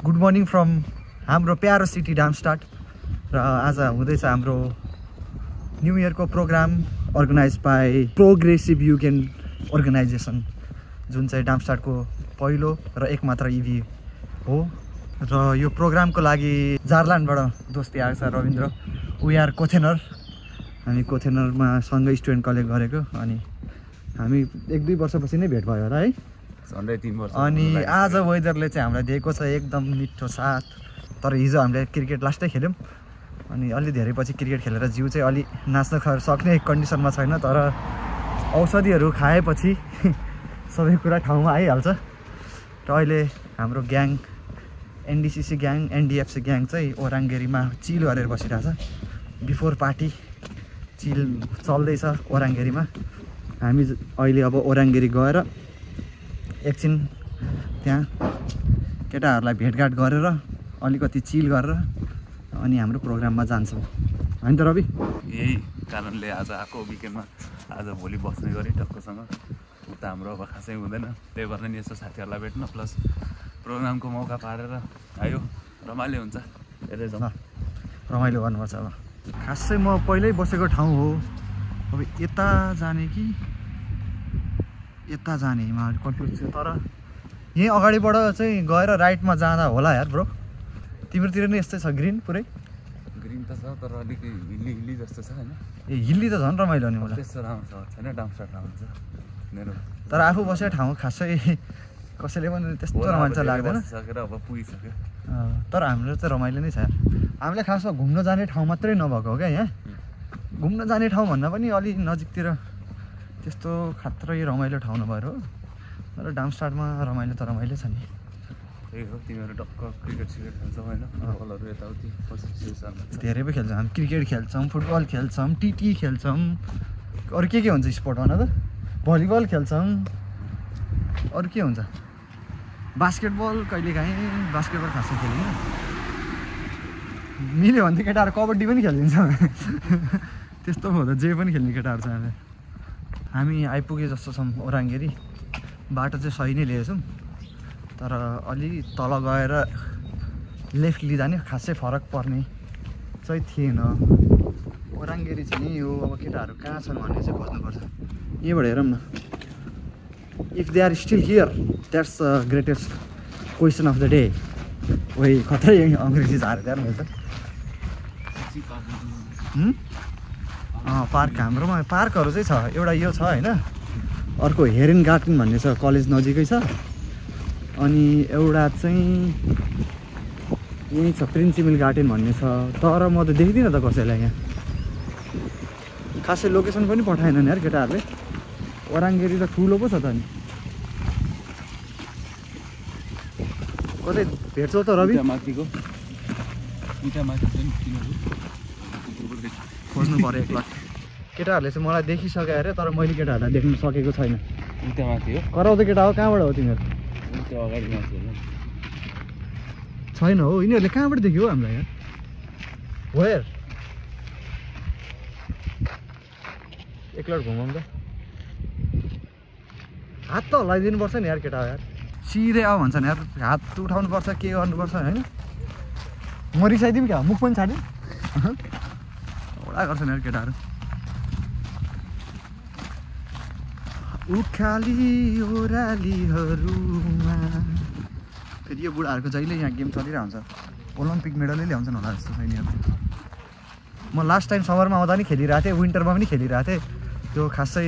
Good morning from हाम्रो प्यारो city डाम्स्टाड र आज हुँदैछ हाम्रो न्यू इयरको प्रोग्राम अर्गनाइज बाई प्रोग्रेसिभ युकेन अर्गनाइजेसन जुन चाहिँ डाम्स्टाडको पहिलो र एकमात्र इभी हो र यो प्रोग्रामको लागि जारल्यान्डबाट दोस्ती आएको छ रविन्द्र वी आर कोथेनर हामी कोथेनरमा सँगै स्टुडेन्ट कलेक्ट गरेको अनि हामी 1-2 वर्षपछि नै भेट भयो होला है झन्डै 3 वर्ष अनि आज वेदरले चाहिँ हामीलाई दिएको छ एकदम मिठो साथ तर हिजो हामीले क्रिकेट लास्टै खेल्यौँ अनि अलि धेरै पछि क्रिकेट खेलेर जिउ चाहिँ अलि नाच्न सक्ने कन्डिसनमा छैन तर औषधिहरू खाएपछि सबै कुरा ठाउँमा आइहाल्छ र अहिले हाम्रो ग्याङ एनडिसिसी ग्याङ एनडिएफसी ग्याङ चाहिँ ओराङगेरीमा चिल गरेर बसिरहेछ बिफोर पार्टी चिल चल्दैछ ओराङगेरीमा हामी अहिले अब ओराङगेरी गएर एकछिन त्यहाँ केटाहरूलाई भेटघाट गरेर अलिकति चिल गरेर अनि हाम्रो प्रोग्राममा जान्छौँ होइन त रवि यही कारणले आज आएको विकेन्डमा आज भोलि बस्ने गरी टक्कसँग उता हाम्रो अब खासै हुँदैन त्यही भएर नि यसो साथीहरूलाई भेट्न प्लस प्रोग्रामको मौका पारेर आयो रमाइलो हुन्छ हेर्दै जाउँ रमाइलो गर्नुपर्छ अब खासै म पहिल्यै बसेको ठाउँ हो अब यता जाने कि यता जाने म कन्फ्युज छु तर यहीँ अगाडिबाट चाहिँ गएर राइटमा जाँदा होला यार ब्रो तिम्रोतिर नि यस्तै छ ग्रिन पुरै ग्रिन त छ तर अलिक हिल्ली हिल्ली जस्तो छ होइन ए हिल्ली त झन् रमाइलो नि मलाई त्यस्तो राम्रो छैन डाम्स्टाड राम्रो छ मेरो तर आफू बसेको ठाउँ खासै कसैले पनि त्यस्तो रमाइलो चाहिँ लाग्दैन सकेर अब पुगिसक्यो तर हाम्रो चाहिँ रमाइलो नै छ हामीले खासमा घुम्न जाने ठाउँ मात्रै नभएको हो क्या यहाँ घुम्न जाने ठाउँ भन्दा पनि अलि नजिकतिर त्यस्तो खात्रै रमाइलो ठाउँ नभएर हो तर डाम्स्टाडमा रमाइलो त रमाइलो छ नि त्यही हो तिमीहरू टक्क क्रिकेट सिकेट खेल्छौ होइन फुटबलहरू यताउति धेरै पो खेल्छौँ हामी क्रिकेट खेल्छौँ फुटबल खेल्छौँ टिटी खेल्छौँ अरू के हुन्छ स्पोर्ट भन त भलिबल खेल्छौँ अरू के हुन्छ बास्केटबल कहिलेकाहीँ बास्केटबल खासै खेलिन्छ मिल्यो भने त केटाहरू कबड्डी पनि खेलिदिन्छ त्यस्तो हो त जे पनि खेल्ने केटाहरू छ हामी आइपुगे जस्तो छौँ ओराङगेरी बाटो चाहिँ सही नै लिएछौँ तर अलि तल गएर लेफ्ट लिँदा नि खासै फरक पर्ने चाहिँ थिएन ओराङगेरी चाहिँ नि हो अब केटाहरू कहाँ छन् भन्ने चाहिँ खोज्नुपर्छ यहीँबाट हेरौँ न if they are still here that's the greatest question of the day वही खतरै अङ्ग्रेजी झारेर त्यहाँ मैले त पार्क हाम्रोमा पार्कहरू चाहिँ छ एउटा यो छ होइन अर्को हेरेन गार्डन भन्ने छ कलेज नजिकै छ अनि एउटा चाहिँ यहीँ छ प्रिन्सिपल गार्डन भन्ने छ तर म त देख्दिनँ त कसैलाई यहाँ खासै लोकेसन पनि पठाएनन् यार केटाहरूले ओराङगेरी त ठुलो पो छ त नि कतै भेट्छौ त रवि माथिको खोज्नु पऱ्यो एकलट केटाहरूले चाहिँ मलाई देखिसक्यो अरे तर मैले केटाहरूलाई देख्नु सकेको छैन माथि हो कराउँदै केटा हो कहाँबाट हो तिमीहरू अगाडि माथि छैन हो यिनीहरूले कहाँबाट देख्यो हामीलाई यार वेयर एकलट घुमाउँ त हात त हल्लाइदिनुपर्छ नि यार केटा हो यार सिधै आऊ भन्छन् यार हात उठाउनुपर्छ के गर्नुपर्छ होइन म रिसाइदिउँ क्या मुख पनि छाड्यो वडा गर्छन् यार केटाहरू उखाली ओरालीहरूमा फेरि यो बुढाहरूको जहिले यहाँ गेम चलिरहेको हुन्छ ओलम्पिक मेडलै ल्याउँछन् होला जस्तो छ यिनीहरू म लास्ट टाइम समरमा आउँदा नि खेलिरहेको थिएँ विन्टरमा पनि खेलिरहेको थिएँ त्यो खासै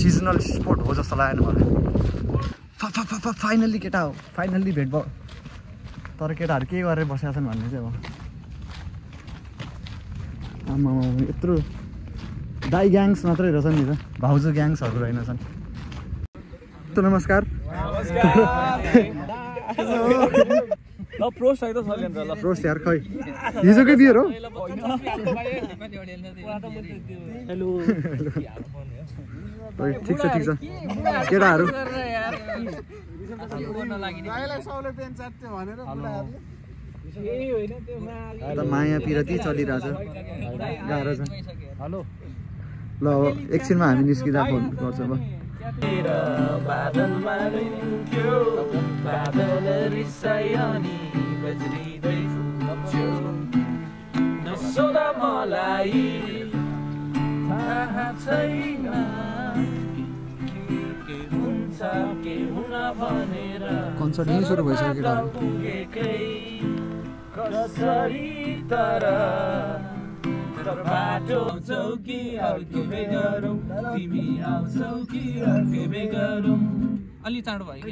सिजनल स्पोर्ट हो जस्तो लागेन मलाई फाइनल्ली केटा हो फाइनल्ली भेट भयो तर केटाहरू के गरेर बसेका छन् भन्ने चाहिँ अब आमा यत्रो दाई ग्याङ्स मात्रै रहेछ नि त भाउजू ग्याङ्सहरू रहेनछन् त नमस्कार प्रोस्ट यार खै हिजोकै बियर हो ठिक छ केटाहरू माया पिरती चलिरहेछ गाह्रो छ ल अब एकछिनमा हामी निस्किँदा फोन गर्छौँ बादलमा रुन्थ्यो बादल रिसायनी बज्रिँदै फुल्थ्यो नसोधा मलाई थाहा छैन के हुन्छ के हुन भनेर कन्सर्ट यहीँ सुरु भइसक्यो पुगेकै कसरी तर बाटो आउँछौ कि अर्कै बे गरौँ तिमी आउँछौ कि अर्कै बे गरौँ अलि चाँडो भयो कि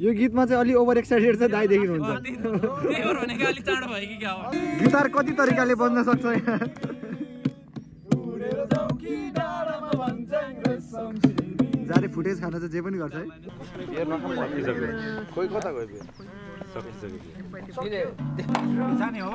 यो गीतमा चाहिँ अलि ओभर एक्साइटेड छ दाइ देखिनुहुन्छ भनेको अलि चाँडो भयो कि क्या गिटार कति तरिकाले बज्न सक्छ जारे फुटेज खान चाहिँ जे पनि गर्छ है कोही कता गयो जाने हो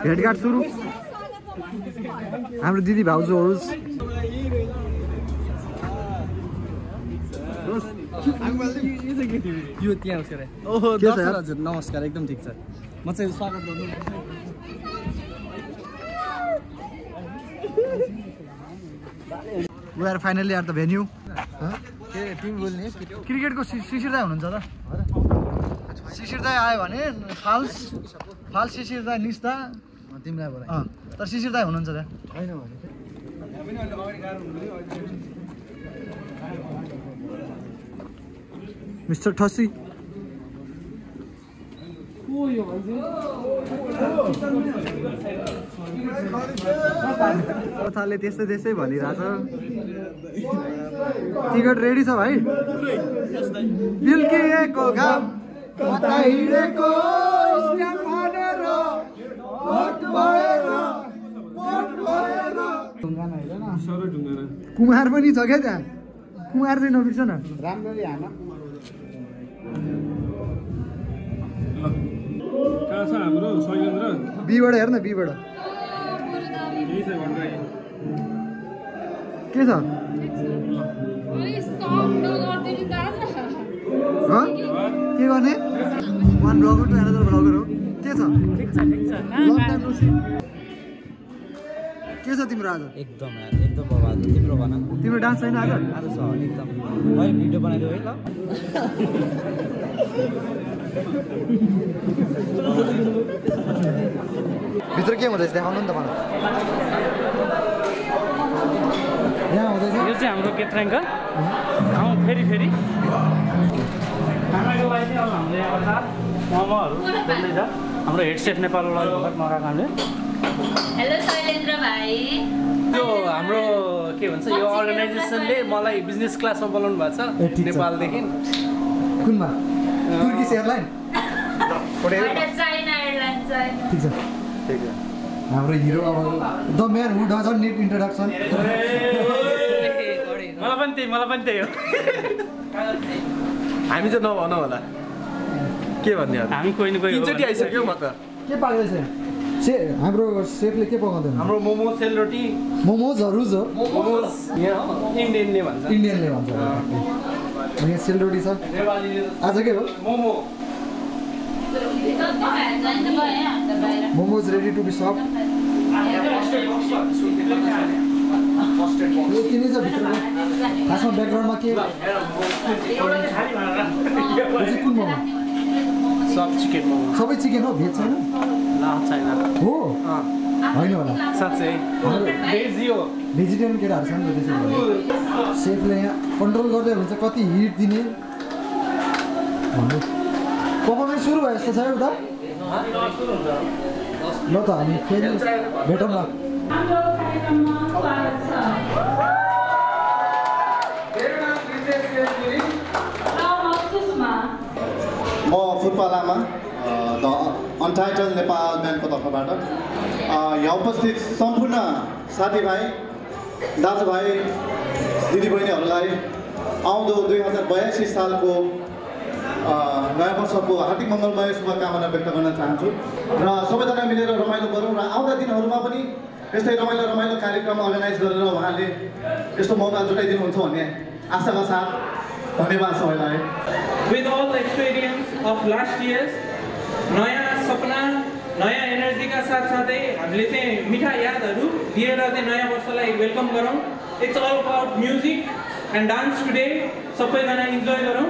भेटघाट सुरु हाम्रो दिदी भाउजूहरू यो त्यहाँ उसको ओहो हजुर नमस्कार एकदम ठिक छ म चाहिँ स्वागत गर्नु we are finally at the venue के टिम बोल्ने क्रिकेटको शिशिर दाइ हुनुहुन्छ त शिशिर दाइ आयो भने फाल्स शिशिर दाइ निस्दा तिमीलाई बोला तर शिशिर दाइ हुनुहुन्छ त्यहाँ होइन मिस्टर ठसी कथाले त्यस्तै त्यस्तै भनिरहेछ टिकट रेडी छ भाइ बिल्किएको घाम कता हिँडेको कुमार पनि छ क्या त्यहाँ कुमार चाहिँ नबिर्छ न राम्ररी हान कहाँ छ हाम्रो शैलेन्द्र बीबाट हेर न बीबाट के छ के गर्ने one blogger to another blogger हो के छ के छ तिम्रो आज एकदम बाबा तिम्रो भन तिम्रो डान्स छैन आज आज छ एकदम मैले भिडियो बनाइदियो है ल भित्र के हुँदैछ देखाउनु नि त मलाई यहाँ हुँदैछ यो चाहिँ हाम्रो केट्राङका फेरि खानाको लागि चाहिँ अब हाम्रो यहाँबाट मोमोहरू बन्दैछ हाम्रो हेड सेफ नेपाललाई मगाएको हामीले हेलो शैलेन्द्र भाइ यो हाम्रो के भन्छ यो अर्गनाइजेसनले मलाई बिजनेस क्लासमा बोलाउनु भएको छ नेपालदेखि कुनमा तुर्किस एयरलाइन चाइना एयरलाइन ठिक छ हाम्रो हिरो अब the man who doesn't need introduction मलाई पनि त्यही हो हामी चाहिँ नभनौँ होला के भन्ने हामी कोही न कोही एकचोटि आइसक्यो म त के पाक्दैछ हाम्रो सेफले के पकाउँदैन हाम्रो मोमो सेलरोटी मोमोजहरू जो मोमोज इन्डियनले भन्छ इन्डियनले भन्छ यहाँ सेलरोटी छ आज के हो momo momos ready to be serve यति नै छ भित्रको खासमा ब्याकग्राउन्डमा के कुन मोमो सब चिकन मोमो सबै चिकन हो भेज छैन छैन हो होइन होला साँच्चै भेजिटेरियन केटाहरू छ नि त त्यसो सेफले यहाँ कन्ट्रोल गर्दै हुन्छ कति हिट दिने पर्फर्मेन्स सुरु भयो जस्तो छ उता ल त हामी फेरि भेटौँ ल म फुटबल आमा द अनटाइटल नेपाल ब्यान्डको तर्फबाट यहाँ उपस्थित सम्पूर्ण साथीभाइ दाजुभाइ दिदीबहिनीहरूलाई आउँदो 2082 सालको नयाँ वर्षको हार्दिक मङ्गलमय शुभकामना व्यक्त गर्न चाहन्छु र सबैजना मिलेर रमाइलो गरौँ र आउँदा दिनहरूमा पनि यस्तै रमाइलो कार्यक्रम अर्गनाइज गरेर उहाँले यस्तो मौका जुटाइदिनुहुन्छ भन्ने आशाका साथ धन्यवाद सबैलाई। With all the experience of last years, नयाँ सपना नयाँ एनर्जीका साथसाथै हामीले चाहिँ मिठा यादहरू लिएर चाहिँ नयाँ वर्षलाई वेलकम गरौँ। It's all about music and dance today. सबैजना इन्जोय गरौँ।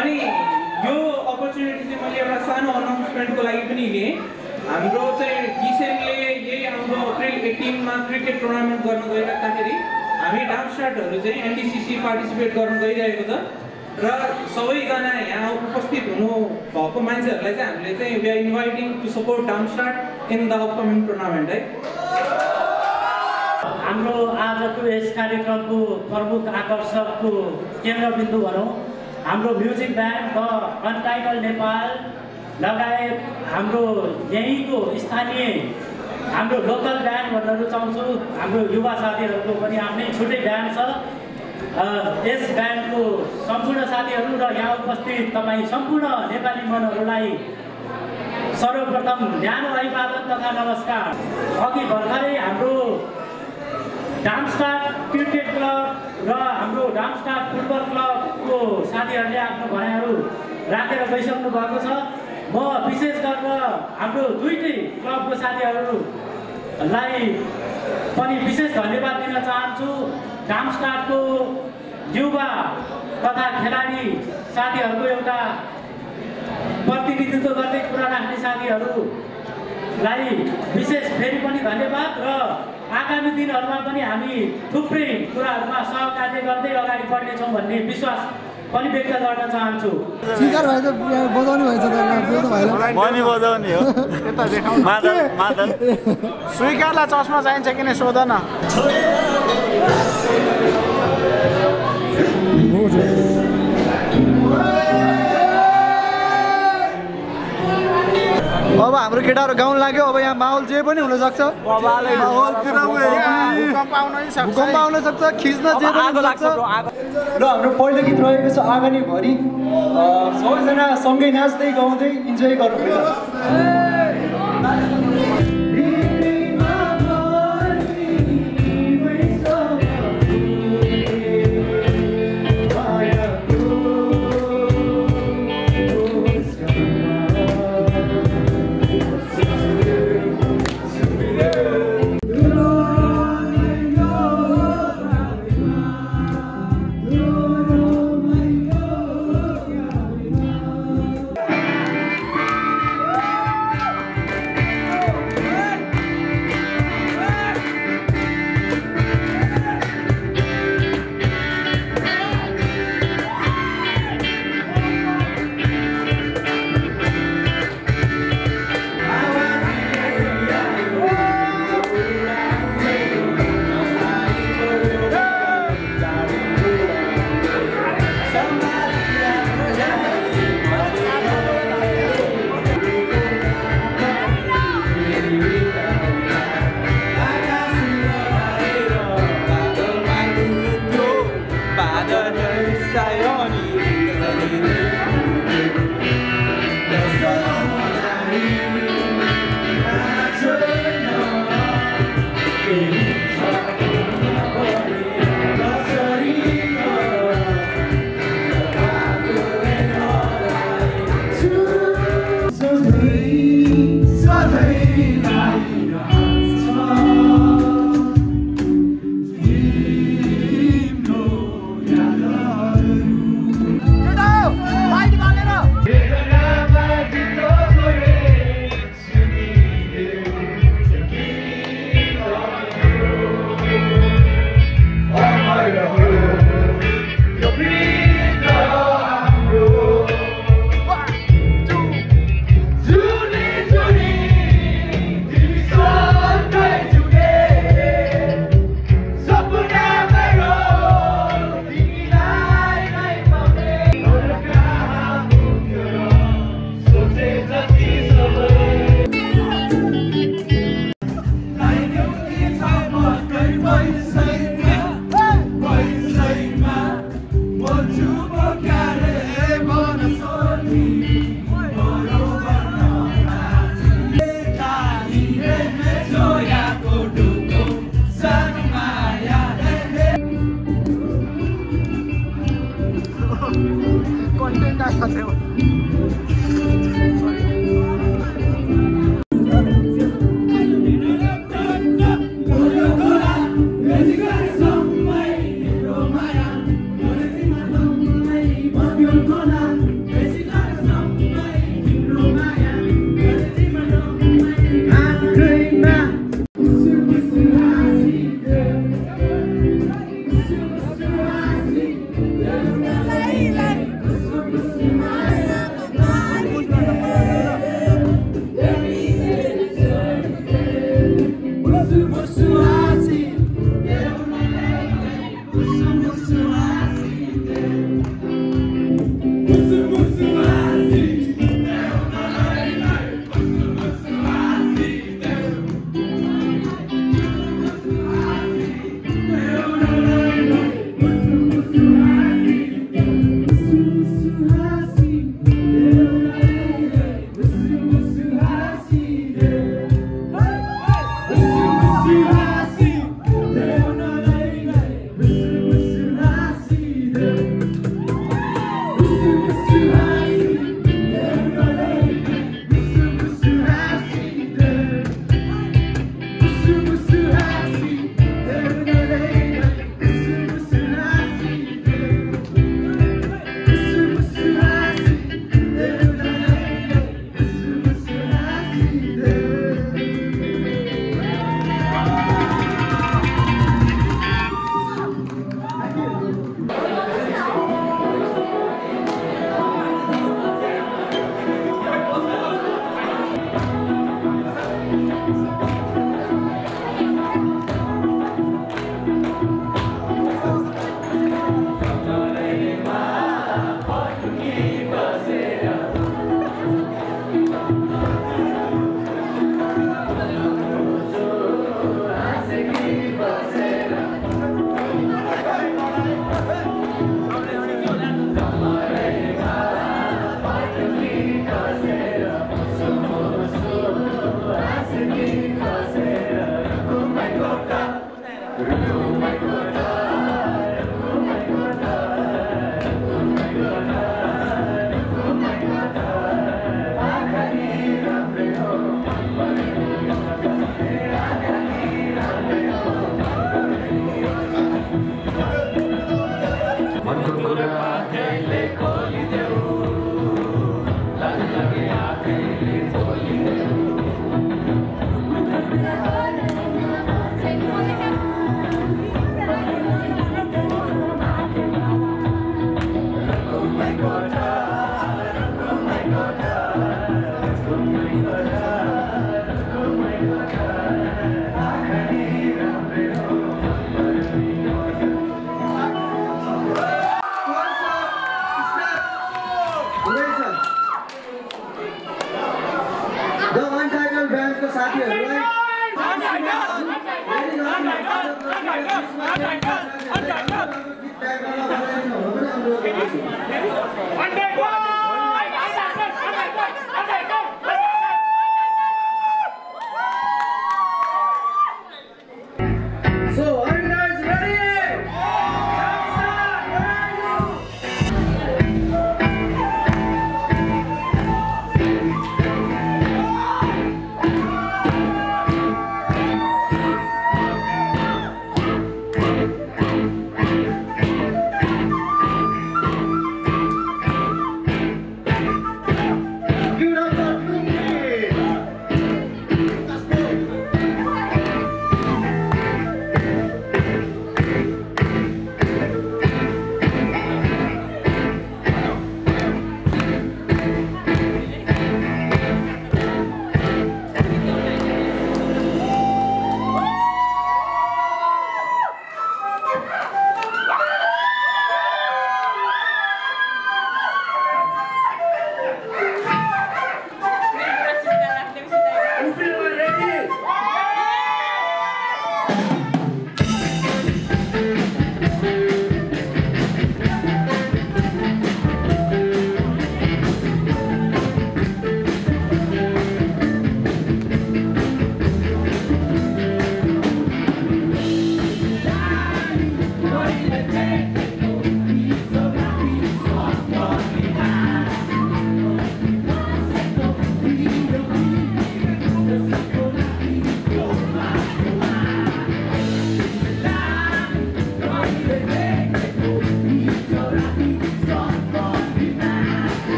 अनि यो अपर्च्युनिटी चाहिँ मैले एउटा सानो अनाउन्समेन्टको लागि पनि लिएँ। हाम्रो चाहिँ डिसेनले यही आउँदो अप्रिल 18मा क्रिकेट टुर्नामेन्ट गर्न गइराख्दाखेरि हामी डान्सर्टहरू चाहिँ एनडिसिसी पार्टिसिपेट गर्न गइरहेको छ र सबैजना यहाँ उपस्थित हुनु भएको मान्छेहरूलाई चाहिँ हामीले चाहिँ we are inviting to support dancers in the upcoming tournament है। हाम्रो आजको यस कार्यक्रमको प्रमुख आकर्षकको केन्द्रबिन्दु भनौँ हाम्रो music band the untitled Nepal लगायत हाम्रो यहीँको स्थानीय हाम्रो लोकल ब्यान्ड भन्न रुचाउँछु। हाम्रो युवा साथीहरूको पनि आफ्नै छुट्टै ब्यान्ड छ। यस ब्यान्डको सम्पूर्ण साथीहरू र यहाँ उपस्थित तपाईँ सम्पूर्ण नेपाली मनहरूलाई सर्वप्रथम न्यानो अभिवादन तथा नमस्कार। अघि भर्खरै हाम्रो डाम्स्टार क्रिकेट क्लब र हाम्रो डाम्स्टार फुटबल क्लबको साथीहरूले आफ्नो भनाइहरू राखेर गइसक्नु भएको छ। म विशेष गरेर हाम्रो दुईटै क्लबको साथीहरूलाई पनि विशेष धन्यवाद दिन चाहन्छु। डाम्स्टारको युवा तथा खेलाडी साथीहरूको एउटा प्रतिनिधित्व गर्दै कुरा राख्ने साथीहरूलाई विशेष फेरि पनि धन्यवाद र आगामी दिनहरूमा पनि हामी थुप्रै कुराहरूमा सहकार्य गर्दै अगाडि बढ्नेछौँ भन्ने विश्वास पनि व्यक्त गर्न चाहन्छु। स्वीकार भएछ बजाउने भएछ पनि बजाउने हो यता देखाउनु मादन स्वीकारलाई चस्मा चाहिन्छ कि नै सोध न। अब हाम्रो केटाहरू गाउन लाग्यो। अब यहाँ माहौल जे पनि हुनसक्छ। भूकम्प आउन सक्छ खिच्न जे पनि लाग्छ। र हाम्रो पहिलो गीत रहेको छ आँगनी भरि। सबैजना सँगै नाच्दै गाउँदै इन्जोय गर्नुपर्छ। कन्टेन्ट आएको थियो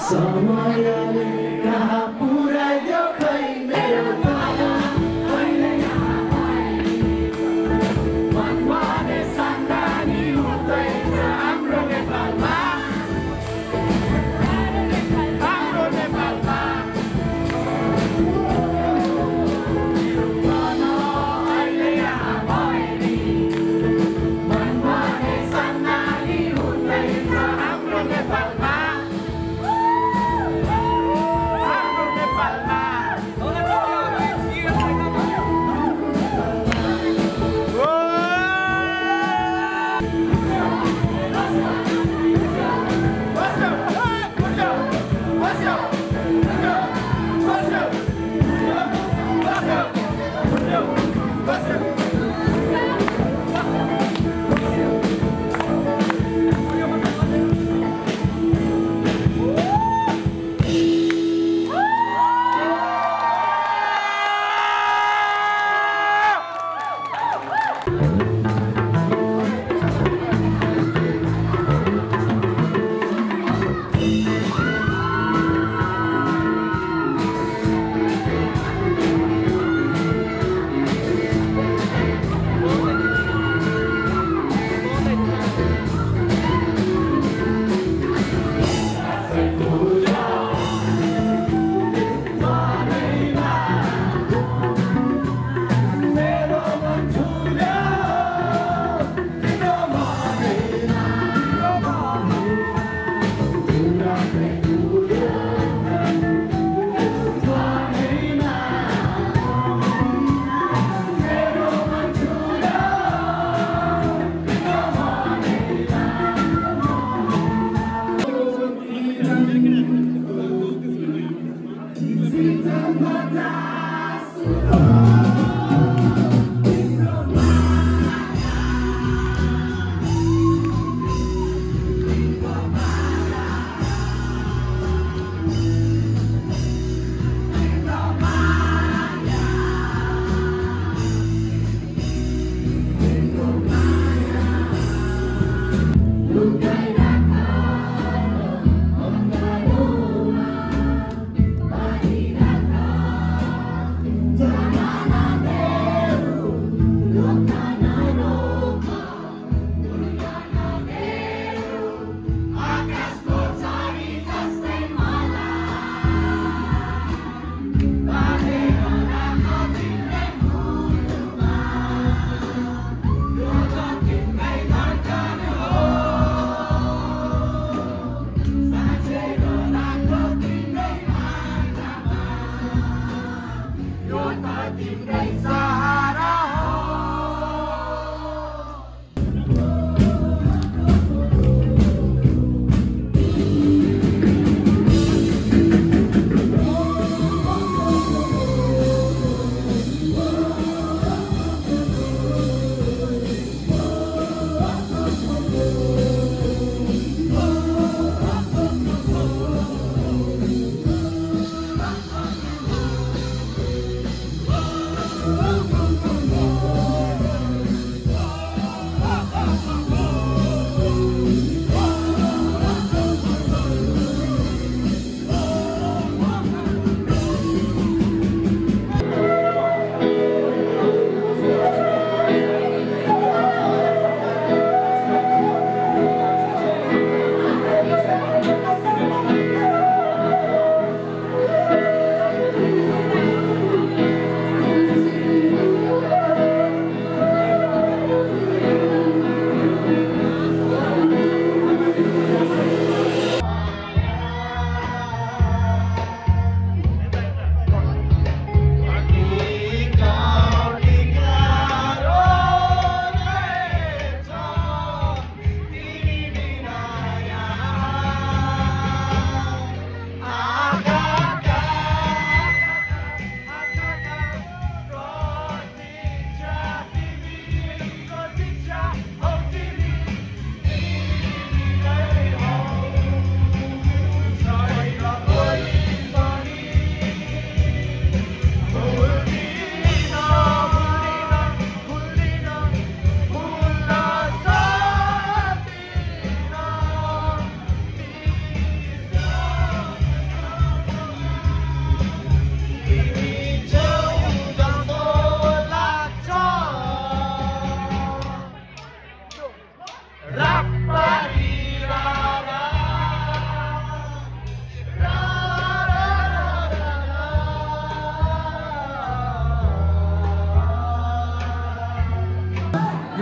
समयले कहाँ पुर्याइदियो खै मेरो मनमा नै सन्तानी हुँदैछ हाम्रो नेपालमा हाम्रो नेपालमा मन अहिले यहाँ भएनी मनमा नै सन्तानी हुँदैछ हाम्रो नेपालमा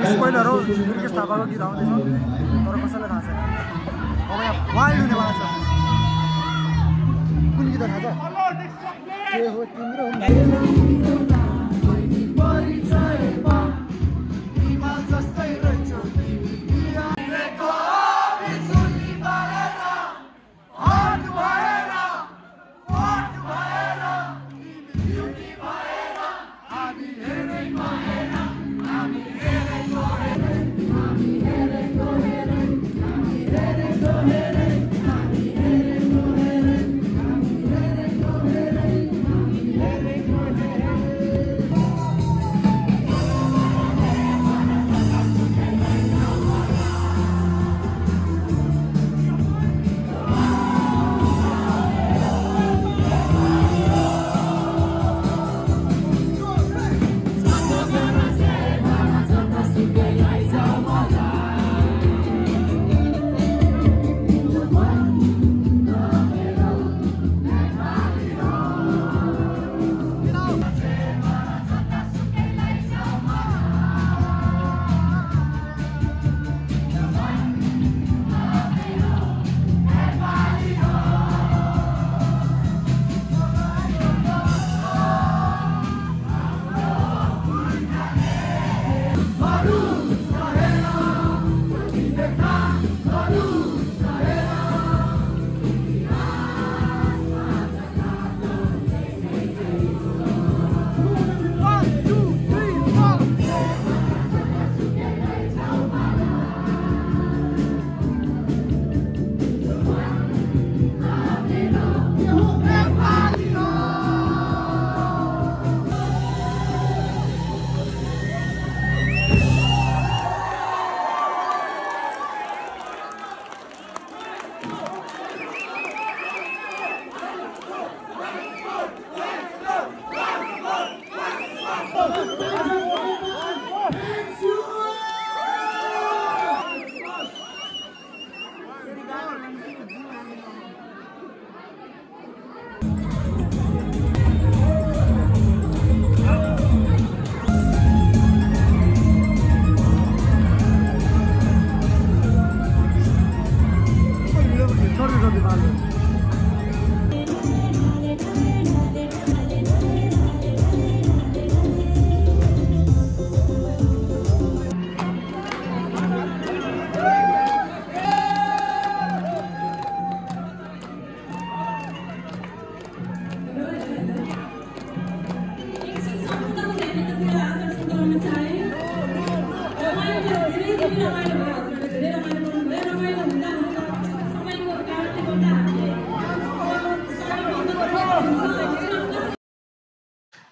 स्पोइलर हो दुर्गेश थापाको गीत आउँदैछ तर कसैलाई थाहा छैन अब यहाँ वाइल्ड हुनेवाला छ कुन गीत थाहा छ के हो तिम्रो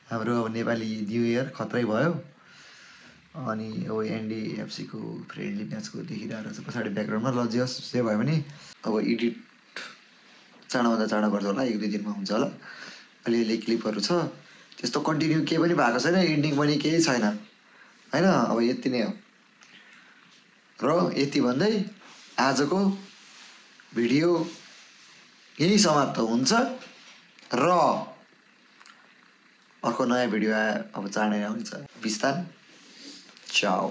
हाम्रो अब नेपाली न्यू इयर खत्रै भयो अनि अब एनडिएफसीको फ्रेन्डली म्याचको देखिरहेको छ पछाडि ब्याकग्राउन्डमा ल जे होस् जे भयो भने अब एडिट चाँडोभन्दा चाँडो गर्छ होला 1-2 दिनमा हुन्छ होला अलिअलि क्लिपहरू छ त्यस्तो कन्टिन्यू केही पनि भएको छैन एन्डिङ पनि केही छैन हैन अब यति नै हो र यति भन्दै आजको भिडियो यही समाप्त हुन्छ र अर्को नयाँ भिडियो अब चाँडै आउँछ बिस्तार चाओ